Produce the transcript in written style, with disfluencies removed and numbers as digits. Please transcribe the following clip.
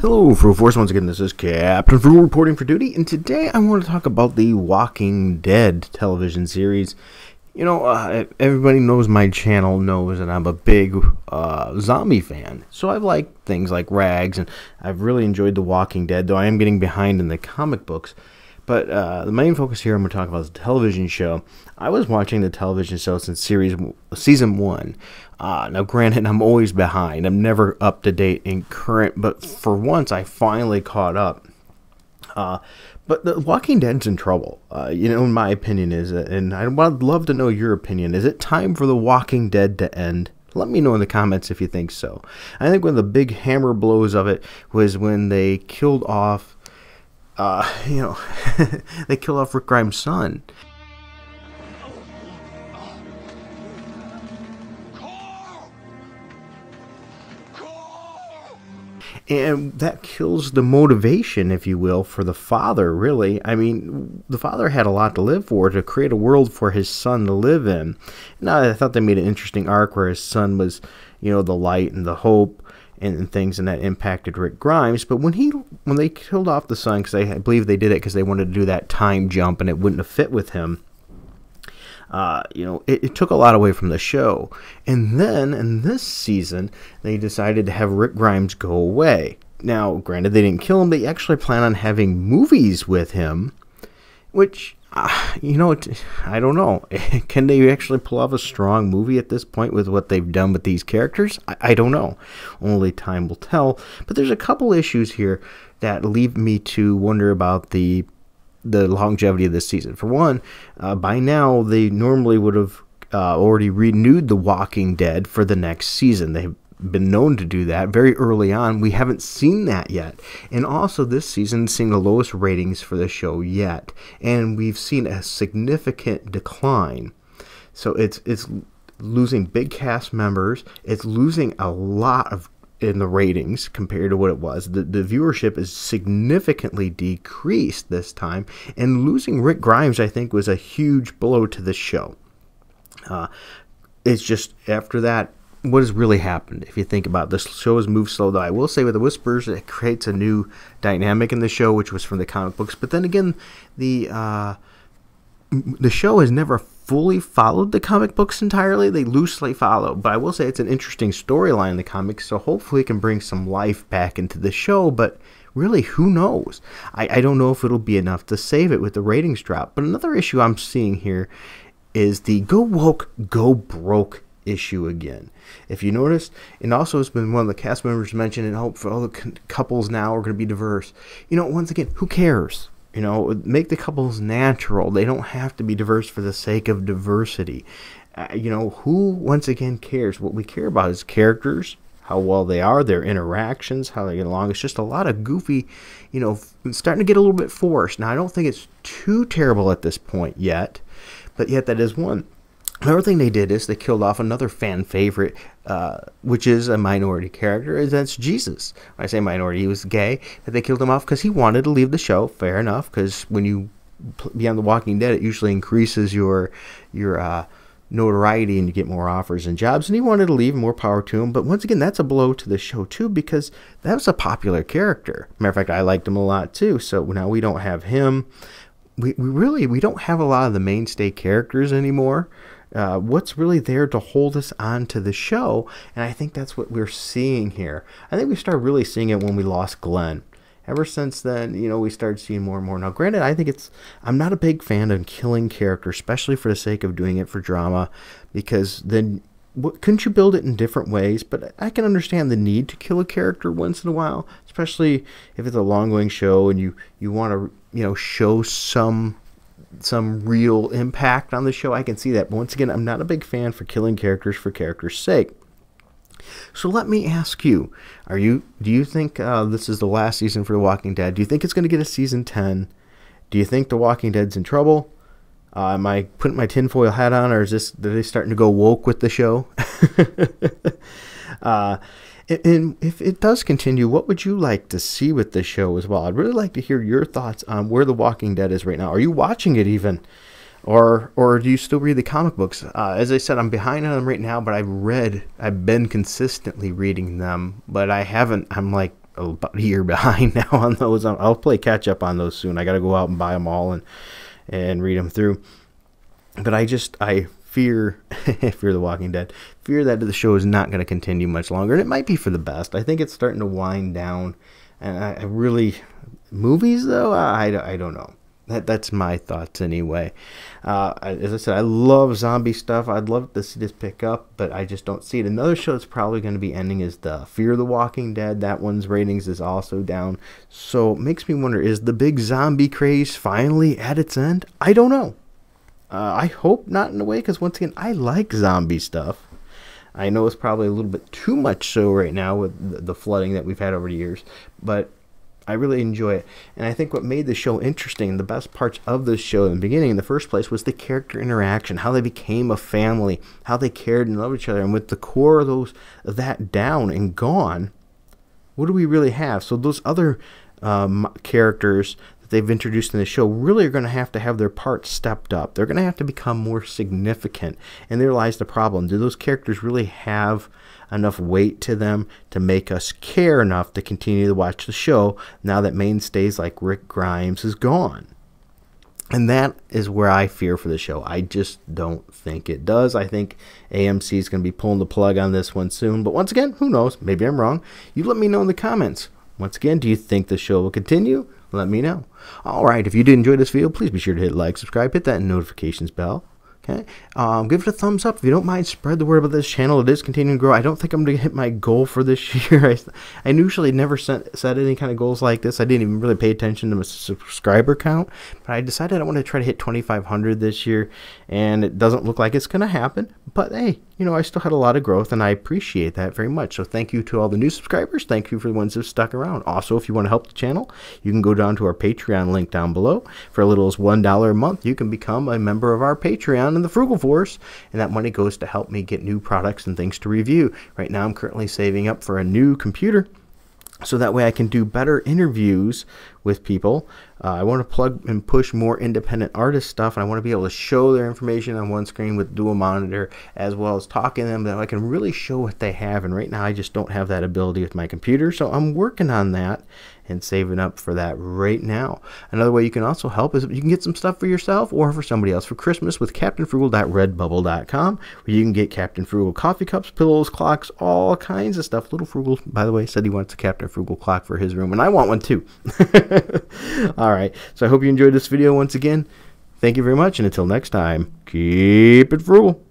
Hello, Fru Force. Once again, this is Captain Fru reporting for duty, and today I want to talk about the Walking Dead television series. Everybody knows my channel knows that I'm a big zombie fan, so I like things like Rags, and I've really enjoyed The Walking Dead, though I am getting behind in the comic books. But the main focus here I'm going to talk about is the television show. I was watching the television show since season 1. Now, granted, I'm always behind. I'm never up to date and current, but for once, I finally caught up. But The Walking Dead's in trouble. My opinion is, and I'd love to know your opinion. Is it time for The Walking Dead to end? Let me know in the comments if you think so. I think one of the big hammer blows of it was when they killed off they killed off Rick Grimes' son. And that kills the motivation, if you will, for the father, really. I mean, the father had a lot to live for, to create a world for his son to live in. Now, I thought they made an interesting arc where his son was, the light and the hope and things, and that impacted Rick Grimes. But when they killed off the son, because I believe they did it because they wanted to do that time jump and it wouldn't have fit with him, it took a lot away from the show. And then in this season, they decided to have Rick Grimes go away. Now, granted, they didn't kill him. They actually plan on having movies with him, which, I don't know. Can they actually pull off a strong movie at this point with what they've done with these characters? I don't know. Only time will tell. But there's a couple issues here that leave me to wonder about the longevity of this season. For one, by now they normally would have already renewed The Walking Dead for the next season. They've been known to do that very early on. We haven't seen that yet. And also this season seeing the lowest ratings for the show yet. And we've seen a significant decline. So it's losing big cast members. It's losing a lot in the ratings compared to what it was. The viewership is significantly decreased this time, and losing Rick Grimes, I think, was a huge blow to the show. It's just after that, what has really happened? If you think about it, the show has moved slow, though I will say with the Whispers, it creates a new dynamic in the show, which was from the comic books. But then again, the show has never fully followed the comic books entirely. They loosely follow, but I will say it's an interesting storyline in the comics, so hopefully it can bring some life back into the show. But really, who knows? I don't know if it'll be enough to save it with the ratings drop. But another issue I'm seeing here is the go woke, go broke issue again. If you noticed, and also it's been one of the cast members mentioned, and hope for all the couples now are going to be diverse. Once again, who cares? Make the couples natural. They don't have to be diverse for the sake of diversity. Who, once again, cares? What we care about is characters, how well they are, their interactions, how they get along. It's just a lot of goofy, starting to get a little bit forced. Now, I don't think it's too terrible at this point yet, but yet that is one. Another thing they did is they killed off another fan favorite, which is a minority character, and that's Jesus. When I say minority, he was gay, but they killed him off because he wanted to leave the show. Fair enough, because when you be on The Walking Dead, it usually increases your notoriety and you get more offers and jobs, and he wanted to leave. More power to him. But once again, that's a blow to the show too, because that was a popular character. Matter of fact, I liked him a lot too, so now we don't have him. We don't have a lot of the mainstay characters anymore. What's really there to hold us on to the show? And I think that's what we're seeing here. I think we started really seeing it when we lost Glenn. Ever since then, we started seeing more and more. Now, granted, I think I'm not a big fan of killing characters, especially for the sake of doing it for drama, because then couldn't you build it in different ways? But I can understand the need to kill a character once in a while, especially if it's a long-going show and you want to, show some real impact on the show. I can see that. But once again, I'm not a big fan for killing characters for character's sake. So let me ask you, do you think this is the last season for The Walking Dead? Do you think it's going to get a season 10? Do you think The Walking Dead's in trouble? Am I putting my tinfoil hat on, or are they starting to go woke with the show? And if it does continue, what would you like to see with the show as well? I'd really like to hear your thoughts on where The Walking Dead is right now. Are you watching it even? Or do you still read the comic books? As I said, I'm behind on them right now, but I've been consistently reading them, but I haven't. I'm like about a year behind now on those. I'll play catch up on those soon. I got to go out and buy them all and read them through. But I fear The Walking Dead, fear that the show is not going to continue much longer, and it might be for the best. I think it's starting to wind down, and I really, movies though, I don't know. That's my thoughts anyway. As I said, I love zombie stuff. I'd love to see this pick up, but I just don't see it. Another show that's probably going to be ending is the Fear the Walking Dead. That one's ratings is also down. So it makes me wonder, is the big zombie craze finally at its end? I don't know. I hope not in a way, because once again, I like zombie stuff. I know it's probably a little bit too much so right now with the flooding that we've had over the years, but I really enjoy it. And I think what made the show interesting, the best parts of the show in the beginning, in the first place, was the character interaction, how they became a family, how they cared and loved each other. And with the core of that down and gone, what do we really have? So those other characters that they've introduced in the show really are going to have their parts stepped up. They're going to have to become more significant. And there lies the problem. Do those characters really have enough weight to them to make us care enough to continue to watch the show now that mainstays like Rick Grimes is gone? And that is where I fear for the show. I just don't think it does. I think AMC is going to be pulling the plug on this one soon. But once again, who knows? Maybe I'm wrong. You let me know in the comments. Once again, do you think the show will continue? Let me know. Alright, if you did enjoy this video, please be sure to hit like, subscribe, hit that notifications bell. Okay, give it a thumbs up if you don't mind. Spread the word about this channel. It is continuing to grow. I don't think I'm going to hit my goal for this year. I usually never set any kind of goals like this. I didn't even really pay attention to my subscriber count, but I decided I want to try to hit 2,500 this year, and it doesn't look like it's going to happen. But hey, you know, I still had a lot of growth, and I appreciate that very much. So thank you to all the new subscribers. Thank you for the ones who've stuck around. Also, if you want to help the channel, you can go down to our Patreon link down below. For as little as $1 a month, you can become a member of our Patreon in the Frugal Force, and that money goes to help me get new products and things to review. Right now, I'm currently saving up for a new computer, so that way I can do better interviews with people. I want to plug and push more independent artist stuff, and I want to be able to show their information on one screen with dual monitor, as well as talking to them, that I can really show what they have. And right now I just don't have that ability with my computer, so I'm working on that and saving up for that right now. Another way you can also help is you can get some stuff for yourself or for somebody else for Christmas with CaptainFrugal.redbubble.com, where you can get Captain Frugal coffee cups, pillows, clocks, all kinds of stuff. Little Frugal, by the way, said he wants a Captain Frugal clock for his room, and I want one too. Alright, so I hope you enjoyed this video once again. Thank you very much, and until next time, keep it frugal.